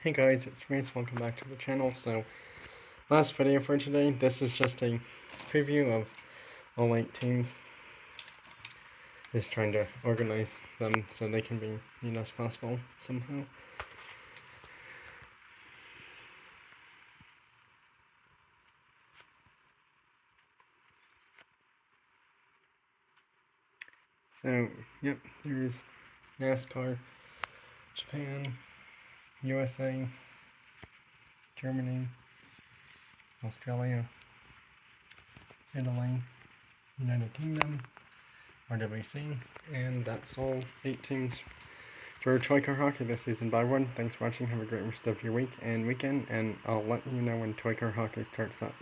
Hey guys, it's Reese, welcome back to the channel. So, last video for today, this is just a preview of all 8 teams. Just trying to organize them so they can be neat as possible somehow. So, yep, there's NASCAR, Japan, USA, Germany, Australia, Italy, United Kingdom, RWC, and that's all 8 teams for Toy Car Hockey this season. By one, thanks for watching, have a great rest of your week and weekend, and I'll let you know when Toy Car Hockey starts up.